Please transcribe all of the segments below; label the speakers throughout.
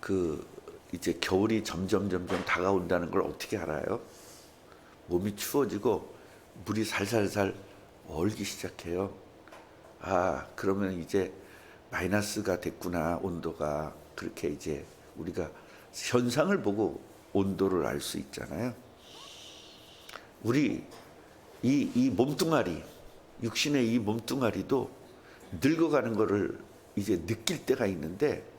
Speaker 1: 그 이제 겨울이 점점 다가온다는 걸 어떻게 알아요? 몸이 추워지고 물이 살살살 얼기 시작해요. 아, 그러면 이제 마이너스가 됐구나, 온도가. 그렇게 이제 우리가 현상을 보고 온도를 알 수 있잖아요. 우리 이 몸뚱아리, 육신의 이 몸뚱아리도 늙어가는 거를 이제 느낄 때가 있는데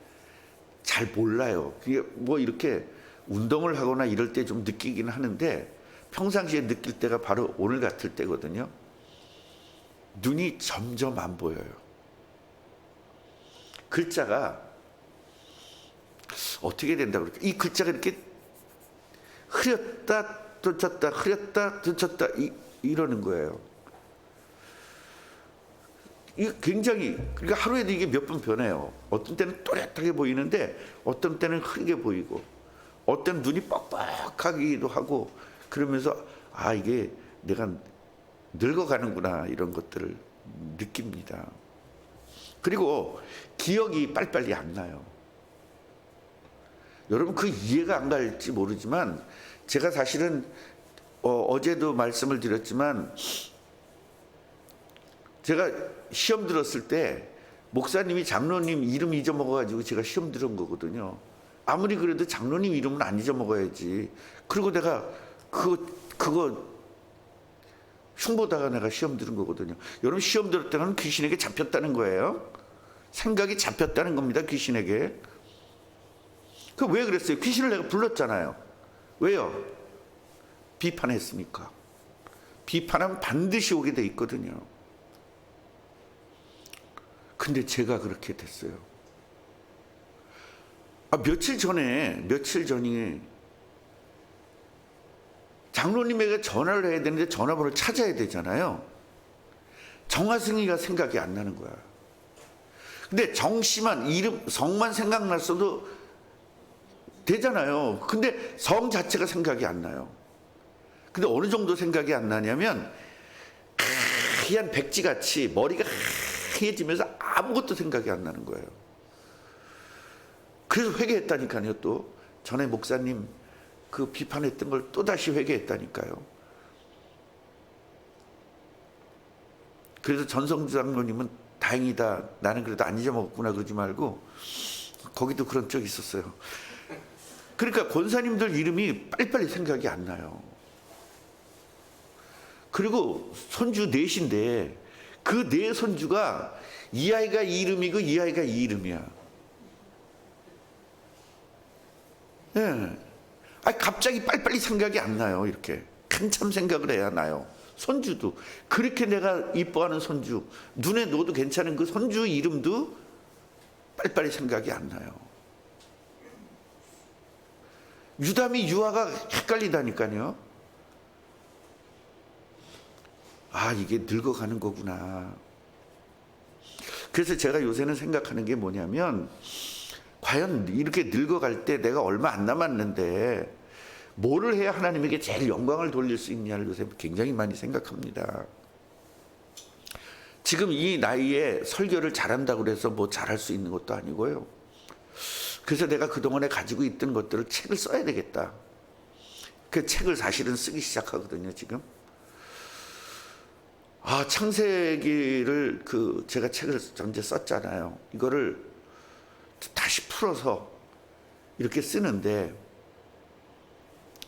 Speaker 1: 잘 몰라요. 그게 뭐 이렇게 운동을 하거나 이럴 때 좀 느끼긴 하는데 평상시에 느낄 때가 바로 오늘 같을 때거든요. 눈이 점점 안 보여요. 글자가 어떻게 된다고 그럴까? 이 글자가 이렇게 흐렸다 떴다 흐렸다 떴다 이러는 거예요. 이게 굉장히, 그러니까 하루에도 이게 몇 번 변해요. 어떤 때는 또렷하게 보이는데 어떤 때는 흐리게 보이고 어떤 눈이 뻑뻑하기도 하고 그러면서 아, 이게 내가 늙어가는구나, 이런 것들을 느낍니다. 그리고 기억이 빨리빨리 안 나요. 여러분 그 이해가 안 갈지 모르지만 제가 사실은 어제도 말씀을 드렸지만 제가 시험 들었을 때 목사님이 장로님 이름 잊어먹어가지고 제가 시험 들은 거거든요. 아무리 그래도 장로님 이름은 안 잊어먹어야지. 그리고 내가 그거 흉보다가 내가 시험 들은 거거든요. 여러분 시험 들을 때는 귀신에게 잡혔다는 거예요. 생각이 잡혔다는 겁니다. 귀신에게. 그 왜 그랬어요? 귀신을 내가 불렀잖아요. 왜요? 비판했으니까. 비판하면 반드시 오게 돼 있거든요. 근데 제가 그렇게 됐어요. 며칠 전에 장로님에게 전화를 해야 되는데 전화번호를 찾아야 되잖아요. 정화승이가 생각이 안 나는 거야. 근데 정씨만, 이름, 성만 생각났어도 되잖아요. 근데 성 자체가 생각이 안 나요. 근데 어느 정도 생각이 안 나냐면 하얀 백지같이 머리가 하얘지면서 아무것도 생각이 안 나는 거예요. 그래서 회개했다니까요. 또 전에 목사님 그 비판했던 걸 또다시 회개했다니까요. 그래서 전성주 장로님은 다행이다, 나는 그래도 안 잊어먹었구나 그러지 말고 거기도 그런 적이 있었어요. 그러니까 권사님들 이름이 빨리빨리 생각이 안 나요. 그리고 손주 넷인데 그 네 손주가 이 아이가 이 이름이고 이 아이가 이 이름이야. 예. 갑자기 빨리빨리 생각이 안 나요. 이렇게 한참 생각을 해야 나요. 손주도 그렇게 내가 이뻐하는 손주, 눈에 넣어도 괜찮은 그 손주 이름도 빨리빨리 생각이 안 나요. 유담이 유아가 헷갈리다니까요. 아, 이게 늙어가는 거구나. 그래서 제가 요새는 생각하는 게 뭐냐면 과연 이렇게 늙어갈 때 내가 얼마 안 남았는데 뭐를 해야 하나님에게 제일 영광을 돌릴 수 있냐를 요새 굉장히 많이 생각합니다. 지금 이 나이에 설교를 잘한다고 그래서 뭐 잘할 수 있는 것도 아니고요. 그래서 내가 그동안에 가지고 있던 것들을 책을 써야 되겠다. 그 책을 사실은 쓰기 시작하거든요, 지금. 창세기를 제가 책을 전제 썼잖아요. 이거를 다시 풀어서 이렇게 쓰는데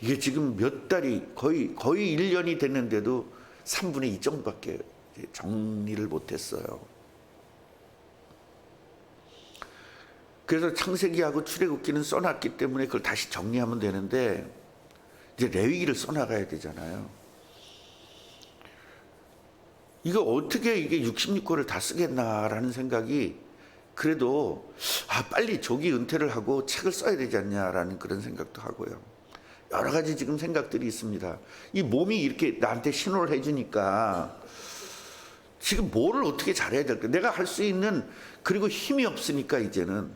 Speaker 1: 이게 지금 몇 달이 거의 1년이 됐는데도 3분의 2 정도밖에 정리를 못했어요. 그래서 창세기하고 출애굽기는 써놨기 때문에 그걸 다시 정리하면 되는데 이제 레위기를 써나가야 되잖아요. 이거 어떻게 이게 66권을 다 쓰겠나라는 생각이, 그래도 빨리 조기 은퇴를 하고 책을 써야 되지 않냐라는 그런 생각도 하고요. 여러 가지 지금 생각들이 있습니다. 이 몸이 이렇게 나한테 신호를 해주니까 지금 뭐를 어떻게 잘해야 될까? 내가 할 수 있는, 그리고 힘이 없으니까 이제는,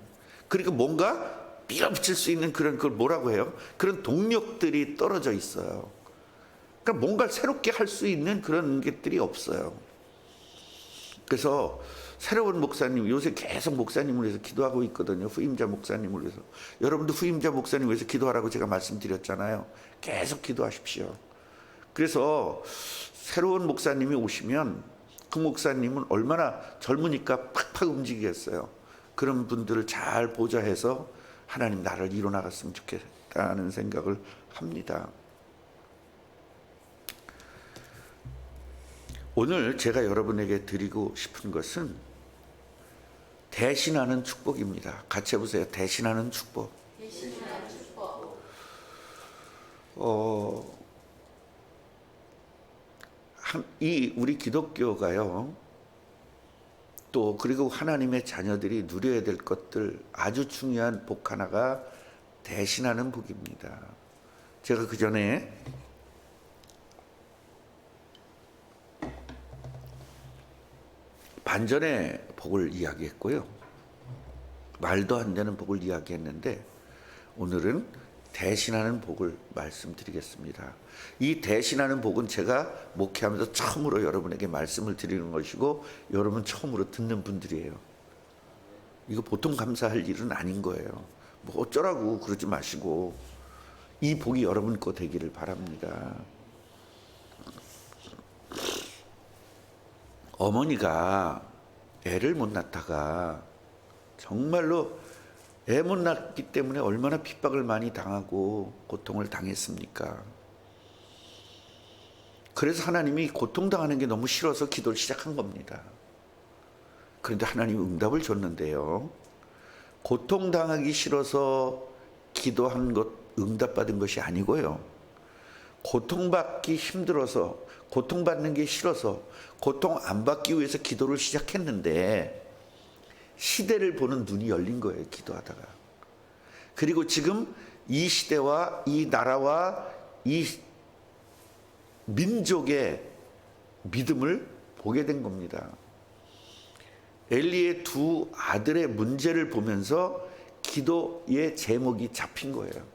Speaker 1: 그러니까 뭔가 밀어붙일 수 있는 그런, 그걸 뭐라고 해요? 그런 동력들이 떨어져 있어요. 그러니까 뭔가 새롭게 할 수 있는 그런 것들이 없어요. 그래서 새로운 목사님, 요새 계속 목사님을 위해서 기도하고 있거든요. 후임자 목사님을 위해서. 여러분도 후임자 목사님 위해서 기도하라고 제가 말씀드렸잖아요. 계속 기도하십시오. 그래서 새로운 목사님이 오시면 그 목사님은 얼마나 젊으니까 팍팍 움직이겠어요. 그런 분들을 잘 보좌해서 하나님 나를 이뤄나갔으면 좋겠다는 생각을 합니다. 오늘 제가 여러분에게 드리고 싶은 것은 대신하는 축복입니다. 같이 해보세요. 대신하는 축복.
Speaker 2: 대신하는 축복.
Speaker 1: 이 우리 기독교가요. 또 그리고 하나님의 자녀들이 누려야 될 것들 아주 중요한 복 하나가 대신하는 복입니다. 제가 그 전에 반전의 복을 이야기했고요. 말도 안 되는 복을 이야기했는데 오늘은 대신하는 복을 말씀드리겠습니다. 이 대신하는 복은 제가 목회하면서 처음으로 여러분에게 말씀을 드리는 것이고 여러분 처음으로 듣는 분들이에요. 이거 보통 감사할 일은 아닌 거예요. 뭐 어쩌라고 그러지 마시고 이 복이 여러분 거 되기를 바랍니다. 어머니가 애를 못 낳다가 정말로 애 못 낳기 때문에 얼마나 핍박을 많이 당하고 고통을 당했습니까? 그래서 하나님이 고통당하는 게 너무 싫어서 기도를 시작한 겁니다. 그런데 하나님이 응답을 줬는데요. 고통당하기 싫어서 기도한 것 응답받은 것이 아니고요. 고통받기 힘들어서 고통받는 게 싫어서 고통 안 받기 위해서 기도를 시작했는데 시대를 보는 눈이 열린 거예요. 기도하다가. 그리고 지금 이 시대와 이 나라와 이 민족의 믿음을 보게 된 겁니다. 엘리의 두 아들의 문제를 보면서 기도의 제목이 잡힌 거예요.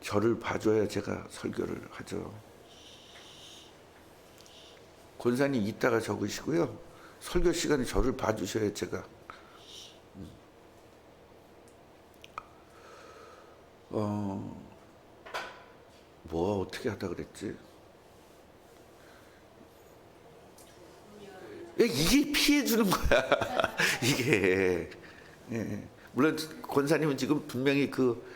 Speaker 1: 저를 봐줘야 제가 설교를 하죠. 권사님 이따가 적으시고요. 설교 시간에 저를 봐주셔야 제가 뭐 어떻게 하다 그랬지? 이게 피해 주는 거야. 이게 물론 권사님은 지금 분명히 그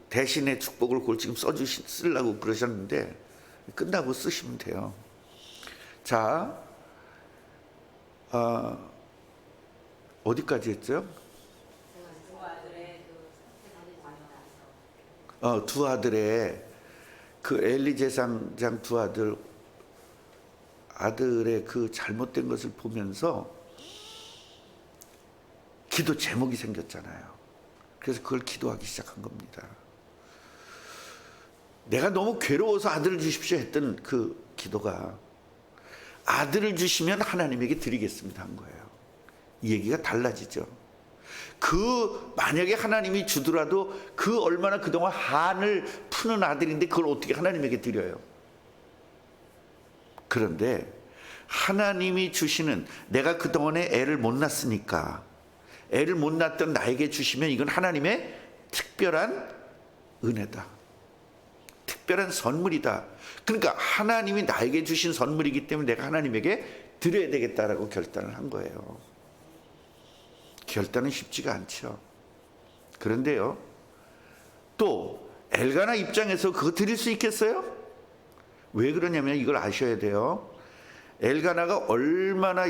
Speaker 1: 대신의 축복을 그걸 지금 쓰려고 그러셨는데 끝나고 쓰시면 돼요. 자, 어디까지 했죠? 두 아들의 그 엘리 제사장 두 아들의 그 잘못된 것을 보면서 기도 제목이 생겼잖아요. 그래서 그걸 기도하기 시작한 겁니다. 내가 너무 괴로워서 아들을 주십시오 했던 그 기도가 아들을 주시면 하나님에게 드리겠습니다 한 거예요. 이 얘기가 달라지죠. 만약에 하나님이 주더라도 그 얼마나 그동안 한을 푸는 아들인데 그걸 어떻게 하나님에게 드려요? 그런데 하나님이 주시는 내가 그동안에 애를 못 낳았으니까 애를 못 낳았던 나에게 주시면 이건 하나님의 특별한 은혜다. 특별한 선물이다. 그러니까 하나님이 나에게 주신 선물이기 때문에 내가 하나님에게 드려야 되겠다라고 결단을 한 거예요. 결단은 쉽지가 않죠. 그런데요. 또 엘가나 입장에서 그거 드릴 수 있겠어요? 왜 그러냐면 이걸 아셔야 돼요. 엘가나가 얼마나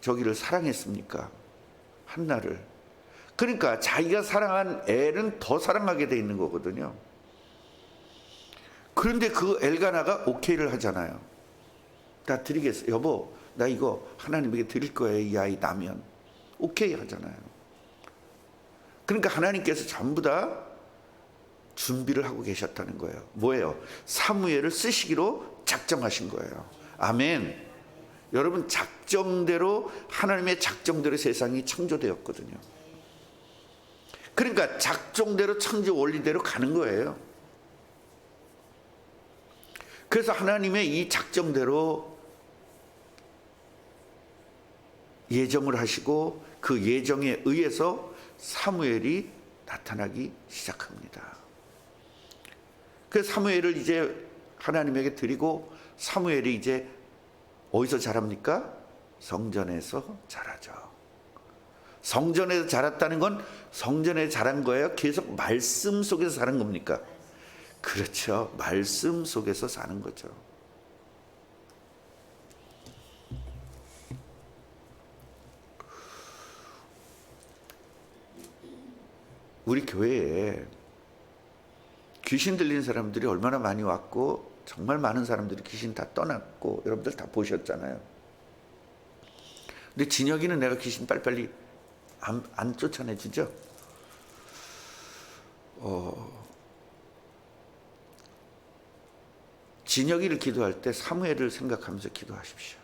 Speaker 1: 저기를 사랑했습니까? 한나를. 그러니까 자기가 사랑한 애는 더 사랑하게 돼 있는 거거든요. 그런데 그 엘가나가 오케이를 하잖아요. 나 드리겠어요. 여보, 나 이거 하나님에게 드릴 거예요. 이 아이 나면. 오케이 하잖아요. 그러니까 하나님께서 전부 다 준비를 하고 계셨다는 거예요. 뭐예요? 사무엘을 쓰시기로 작정하신 거예요. 아멘. 여러분 작정대로 하나님의 작정대로 세상이 창조되었거든요. 그러니까 작정대로 창조 원리대로 가는 거예요. 그래서 하나님의 이 작정대로 예정을 하시고 그 예정에 의해서 사무엘이 나타나기 시작합니다. 그래서 사무엘을 이제 하나님에게 드리고 사무엘이 이제 어디서 자랍니까? 성전에서 자라죠. 성전에서 자랐다는 건 성전에 자란 거예요? 계속 말씀 속에서 사는 겁니까? 그렇죠. 말씀 속에서 사는 거죠. 우리 교회에 귀신 들린 사람들이 얼마나 많이 왔고 정말 많은 사람들이 귀신 다 떠났고 여러분들 다 보셨잖아요. 근데 진혁이는 내가 귀신 빨리빨리 안 쫓아내주죠. 진혁이를 기도할 때 사무엘을 생각하면서 기도하십시오.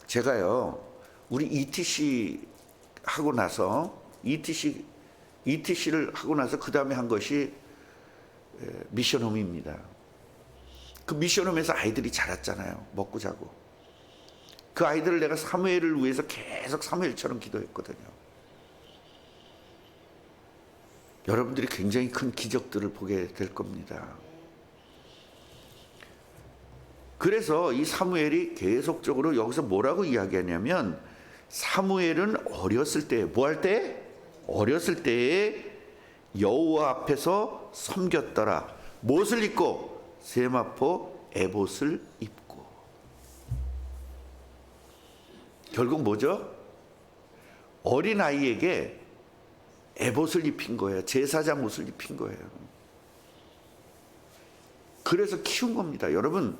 Speaker 1: 제가요 우리 ETC 하고 나서 ETC를 하고 나서 그 다음에 한 것이 미션홈입니다. 그 미션홈에서 아이들이 자랐잖아요. 먹고 자고. 그 아이들을 내가 사무엘을 위해서 계속 사무엘처럼 기도했거든요. 여러분들이 굉장히 큰 기적들을 보게 될 겁니다. 그래서 이 사무엘이 계속적으로 여기서 뭐라고 이야기하냐면 사무엘은 어렸을 때 뭐 할 때? 어렸을 때에 여호와 앞에서 섬겼더라. 무엇을 입고? 세마포 에봇을 입고. 결국 뭐죠? 어린아이에게 에봇을 입힌 거예요. 제사장 옷을 입힌 거예요. 그래서 키운 겁니다. 여러분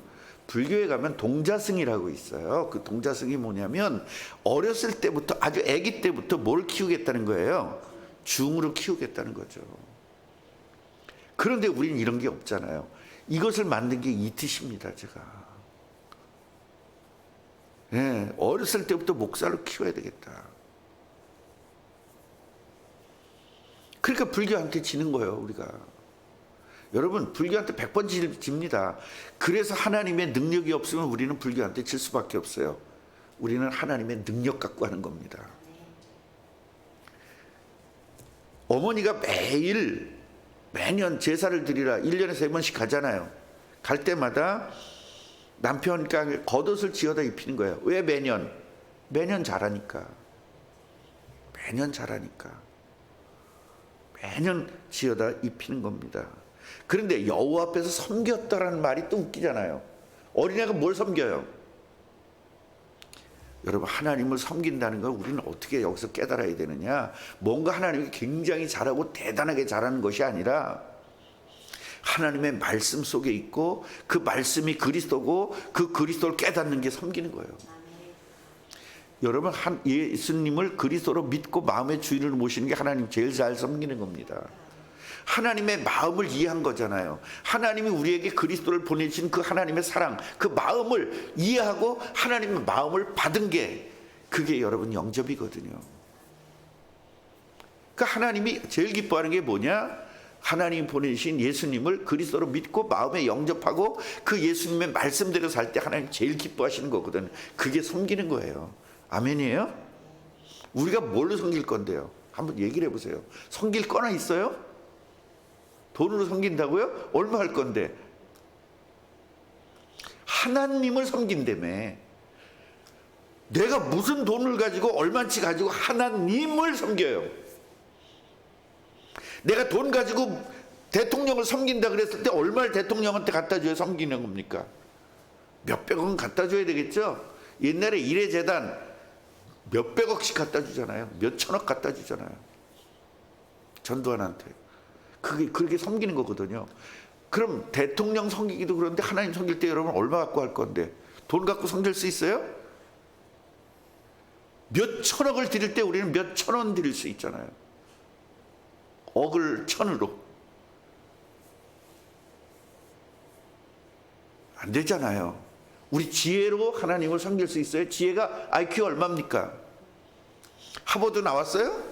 Speaker 1: 불교에 가면 동자승이라고 있어요. 그 동자승이 뭐냐면 어렸을 때부터 아주 아기 때부터 뭘 키우겠다는 거예요? 중으로 키우겠다는 거죠. 그런데 우리는 이런 게 없잖아요. 이것을 만든 게 ETC입니다. 제가. 네, 어렸을 때부터 목사로 키워야 되겠다. 그러니까 불교한테 지는 거예요. 우리가. 여러분 불교한테 100번 집니다. 그래서 하나님의 능력이 없으면 우리는 불교한테 질 수밖에 없어요. 우리는 하나님의 능력 갖고 하는 겁니다. 어머니가 매년 제사를 드리라 1년에 3번씩 가잖아요. 갈 때마다 남편과 겉옷을 지어다 입히는 거예요. 왜 매년? 매년 자라니까. 매년 자라니까. 매년 지어다 입히는 겁니다. 그런데 여호와 앞에서 섬겼다라는 말이 또 웃기잖아요. 어린애가 뭘 섬겨요? 여러분 하나님을 섬긴다는 걸 우리는 어떻게 여기서 깨달아야 되느냐? 뭔가 하나님이 굉장히 잘하고 대단하게 잘하는 것이 아니라 하나님의 말씀 속에 있고 그 말씀이 그리스도고 그 그리스도를 깨닫는 게 섬기는 거예요. 여러분 예수님을 그리스도로 믿고 마음의 주인을 모시는 게 하나님 제일 잘 섬기는 겁니다. 하나님의 마음을 이해한 거잖아요. 하나님이 우리에게 그리스도를 보내신 그 하나님의 사랑, 그 마음을 이해하고 하나님의 마음을 받은 게 그게 여러분 영접이거든요. 그 하나님이 제일 기뻐하는 게 뭐냐? 하나님이 보내신 예수님을 그리스도로 믿고 마음에 영접하고 그 예수님의 말씀대로 살 때 하나님 제일 기뻐하시는 거거든요. 그게 섬기는 거예요. 아멘이에요? 우리가 뭘로 섬길 건데요? 한번 얘기를 해보세요. 섬길 거나 있어요? 돈으로 섬긴다고요? 얼마 할 건데? 하나님을 섬긴다며. 내가 무슨 돈을 가지고 얼마치 가지고 하나님을 섬겨요. 내가 돈 가지고 대통령을 섬긴다 그랬을 때 얼마를 대통령한테 갖다 줘야 섬기는 겁니까? 몇백억은 갖다 줘야 되겠죠? 옛날에 일해재단 몇백억씩 갖다 주잖아요. 몇천억 갖다 주잖아요. 전두환한테. 그게 섬기는 거거든요. 그럼 대통령 섬기기도 그런데 하나님 섬길 때 여러분 얼마 갖고 할 건데 돈 갖고 섬길 수 있어요? 몇천억을 드릴 때 우리는 몇천원 드릴 수 있잖아요. 억을 천으로. 안 되잖아요. 우리 지혜로 하나님을 섬길 수 있어요? 지혜가 IQ 얼마입니까? 하버드 나왔어요?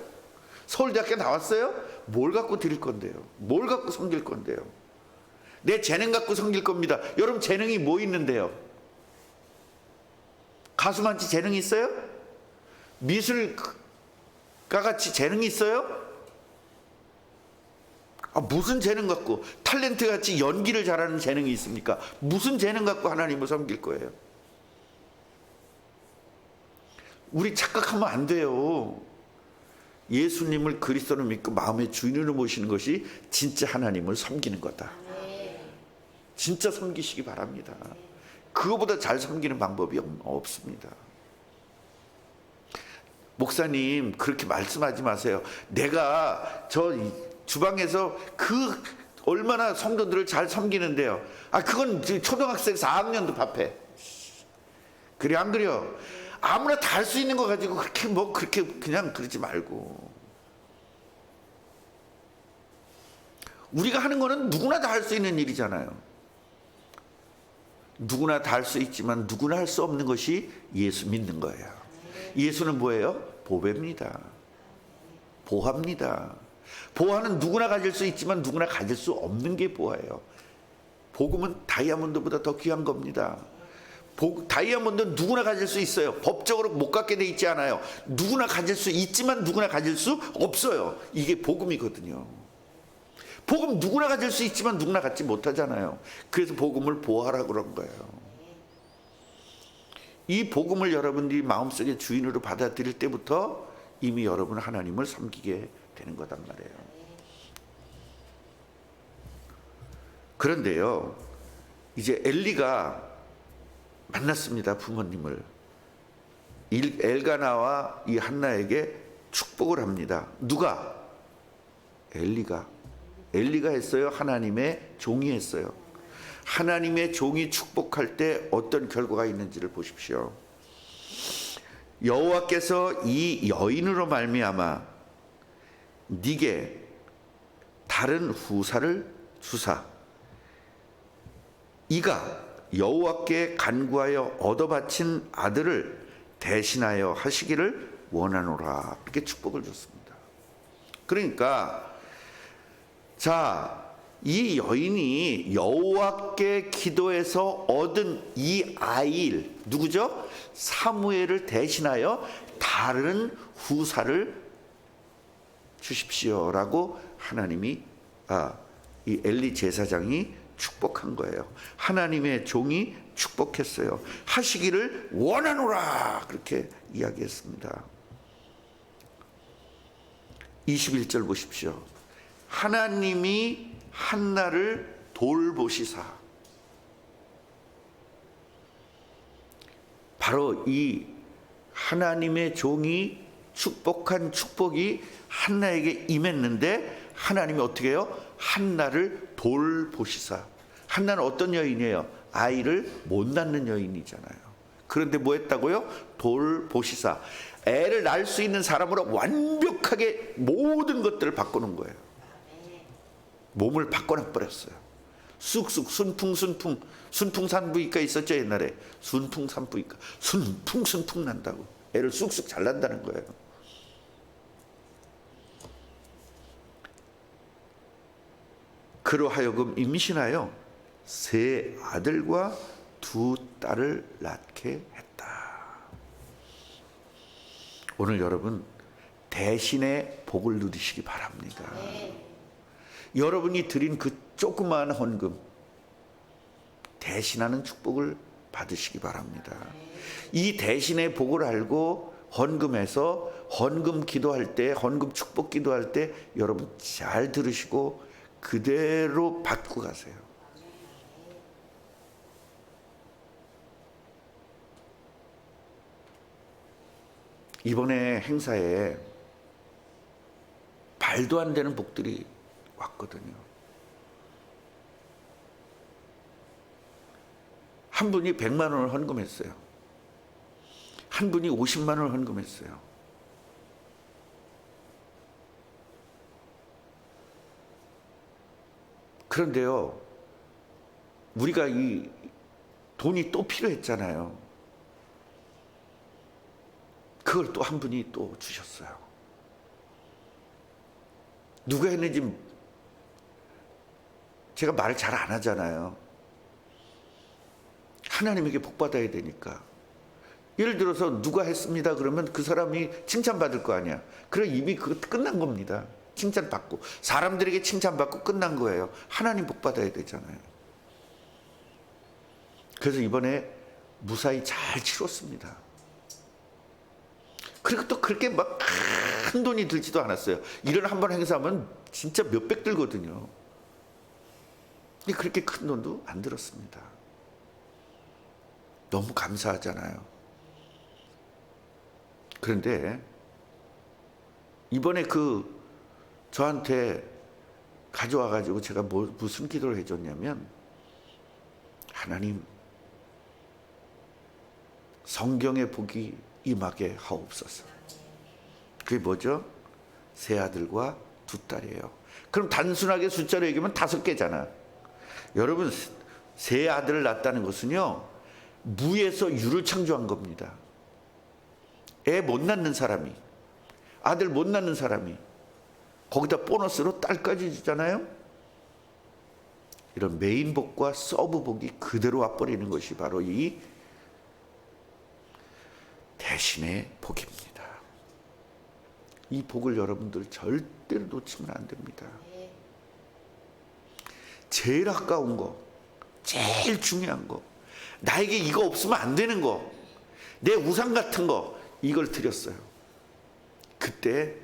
Speaker 1: 서울대학교 나왔어요? 뭘 갖고 드릴 건데요? 뭘 갖고 섬길 건데요? 내 재능 갖고 섬길 겁니다. 여러분 재능이 뭐 있는데요? 가수만치 재능이 있어요? 미술가 같이 재능이 있어요? 무슨 재능 갖고, 탤런트 같이 연기를 잘하는 재능이 있습니까? 무슨 재능 갖고 하나님을 섬길 거예요? 우리 착각하면 안 돼요. 예수님을 그리스도로 믿고 마음의 주인으로 모시는 것이 진짜 하나님을 섬기는 거다. 진짜 섬기시기 바랍니다. 그거보다 잘 섬기는 방법이 없습니다. 목사님 그렇게 말씀하지 마세요. 내가 저 주방에서 그 얼마나 성도들을 잘 섬기는데요. 그건 초등학생 4학년도 밥해. 그래 안 그래요? 아무나 다 할 수 있는 거 가지고 그렇게 그냥 그러지 말고. 우리가 하는 거는 누구나 다 할 수 있는 일이잖아요. 누구나 다 할 수 있지만 누구나 할 수 없는 것이 예수 믿는 거예요. 예수는 뭐예요? 보배입니다. 보화입니다. 보화는 누구나 가질 수 있지만 누구나 가질 수 없는 게 보화예요. 복음은 다이아몬드보다 더 귀한 겁니다. 다이아몬드는 누구나 가질 수 있어요. 법적으로 못 갖게 돼 있지 않아요. 누구나 가질 수 있지만 누구나 가질 수 없어요. 이게 복음이거든요. 복음 누구나 가질 수 있지만 누구나 갖지 못하잖아요. 그래서 복음을 보호하라고 그런 거예요. 이 복음을 여러분들이 마음속에 주인으로 받아들일 때부터 이미 여러분은 하나님을 섬기게 되는 거단 말이에요. 그런데요, 이제 엘리가 만났습니다. 부모님을. 엘가나와 이 한나에게 축복을 합니다. 누가? 엘리가 했어요? 하나님의 종이 했어요? 하나님의 종이 축복할 때 어떤 결과가 있는지를 보십시오. 여호와께서 이 여인으로 말미암아 네게 다른 후사를 주사 이가 여호와께 간구하여 얻어바친 아들을 대신하여 하시기를 원하노라. 이렇게 축복을 줬습니다. 그러니까 이 여인이 여호와께 기도해서 얻은 이 아이를 누구죠? 사무엘을 대신하여 다른 후사를 주십시오라고 하나님이 이 엘리 제사장이 축복한 거예요. 하나님의 종이 축복했어요. 하시기를 원하노라 그렇게 이야기했습니다. 21절 보십시오. 하나님이 한나를 돌보시사. 바로 이 하나님의 종이 축복한 축복이 한나에게 임했는데 하나님이 어떻게 해요? 한나를 돌보시사. 한나는 어떤 여인이에요? 아이를 못 낳는 여인이잖아요. 그런데 뭐 했다고요? 돌보시사. 애를 낳을 수 있는 사람으로 완벽하게 모든 것들을 바꾸는 거예요. 몸을 바꿔놔버렸어요. 쑥쑥 순풍산부인과 있었죠 옛날에. 순풍산부인과 순풍 난다고. 애를 쑥쑥 잘 난다는 거예요. 그로 하여금 임신하여 3 아들과 2 딸을 낳게 했다. 오늘 여러분 대신의 복을 누리시기 바랍니다. 여러분이 드린 그 조그마한 헌금 대신하는 축복을 받으시기 바랍니다. 이 대신의 복을 알고 헌금해서 헌금 기도할 때, 헌금 축복 기도할 때 여러분 잘 들으시고 그대로 받고 가세요. 이번에 행사에 말도 안 되는 복들이 왔거든요. 한 분이 100만 원을 헌금했어요. 한 분이 50만 원을 헌금했어요. 그런데요, 우리가 이 돈이 또 필요했잖아요. 그걸 또 한 분이 또 주셨어요. 누가 했는지 제가 말을 잘 안 하잖아요. 하나님에게 복 받아야 되니까. 예를 들어서 누가 했습니다 그러면 그 사람이 칭찬받을 거 아니야. 그래 이미 그거 끝난 겁니다. 칭찬받고 사람들에게 칭찬받고 끝난 거예요. 하나님 복 받아야 되잖아요. 그래서 이번에 무사히 잘 치렀습니다. 그리고 또 그렇게 막 큰 돈이 들지도 않았어요. 이런 한 번 행사하면 진짜 몇백 들거든요. 근데 그렇게 큰 돈도 안 들었습니다. 너무 감사하잖아요. 그런데 이번에 저한테 가져와 가지고 제가 무슨 기도를 해줬냐면, 하나님 성경의 복이 임하게 하옵소서. 그게 뭐죠? 세 아들과 두 딸이에요. 그럼 단순하게 숫자로 얘기하면 5개잖아. 여러분, 세 아들을 낳았다는 것은요, 무에서 유를 창조한 겁니다. 애 못 낳는 사람이, 아들 못 낳는 사람이 거기다 보너스로 딸까지 주잖아요. 이런 메인 복과 서브 복이 그대로 와버리는 것이 바로 이 대신의 복입니다. 이 복을 여러분들 절대로 놓치면 안 됩니다. 제일 아까운 거, 제일 중요한 거, 나에게 이거 없으면 안 되는 거, 내 우상 같은 거, 이걸 드렸어요. 그때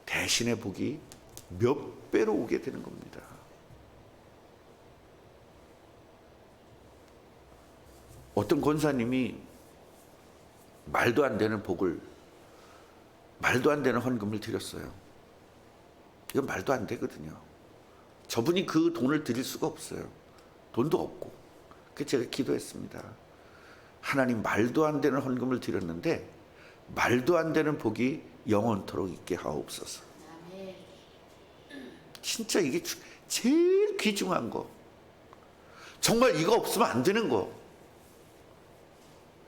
Speaker 1: 대신의 복이 몇 배로 오게 되는 겁니다. 어떤 권사님이 말도 안 되는 헌금을 드렸어요. 이건 말도 안 되거든요. 저분이 그 돈을 드릴 수가 없어요. 돈도 없고. 그래서 제가 기도했습니다. 하나님, 말도 안 되는 헌금을 드렸는데 말도 안 되는 복이 영원토록 있게 하옵소서. 진짜 이게 제일 귀중한 거, 정말 이거 없으면 안 되는 거,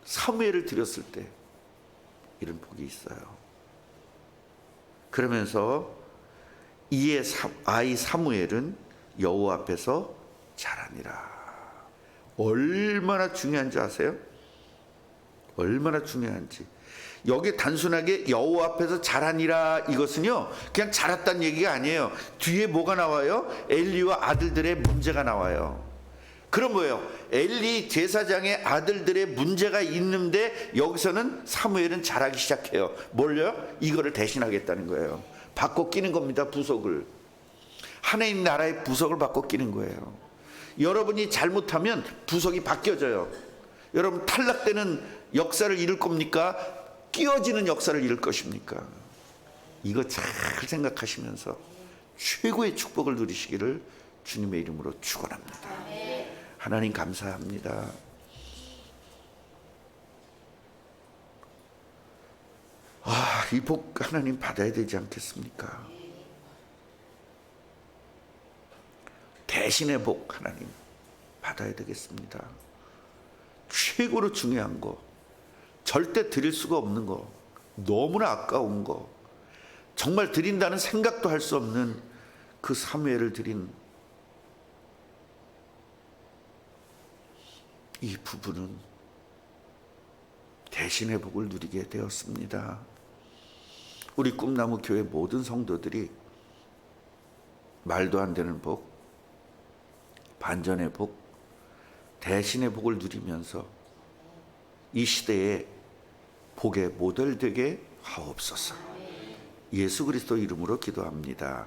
Speaker 1: 사무엘을 드렸을 때 이런 복이 있어요. 그러면서 이의 아이 사무엘은 여호와 앞에서 자라니라. 얼마나 중요한지 아세요? 얼마나 중요한지. 여기 단순하게 여호와 앞에서 자라니라, 이것은요 그냥 자랐다는 얘기가 아니에요. 뒤에 뭐가 나와요? 엘리와 아들들의 문제가 나와요. 그럼 뭐예요? 엘리 제사장의 아들들의 문제가 있는데 여기서는 사무엘은 자라기 시작해요. 뭘요? 이거를 대신하겠다는 거예요. 바꿔 끼는 겁니다. 부속을. 하나님 나라의 부속을 바꿔 끼는 거예요. 여러분이 잘못하면 부속이 바뀌어져요. 여러분 탈락되는 역사를 이룰 겁니까? 끼어지는 역사를 이룰 것입니까? 이거 잘 생각하시면서 최고의 축복을 누리시기를 주님의 이름으로 축원합니다. 하나님 감사합니다. 이 복 하나님 받아야 되지 않겠습니까? 대신의 복 하나님 받아야 되겠습니다. 최고로 중요한 거, 절대 드릴 수가 없는 거, 너무나 아까운 거, 정말 드린다는 생각도 할 수 없는 그 사무엘을 드린 이 부부는 대신의 복을 누리게 되었습니다. 우리 꿈나무 교회 모든 성도들이 말도 안 되는 복, 반전의 복, 대신의 복을 누리면서 이 시대의 복의 모델 되게 하옵소서. 예수 그리스도 이름으로 기도합니다.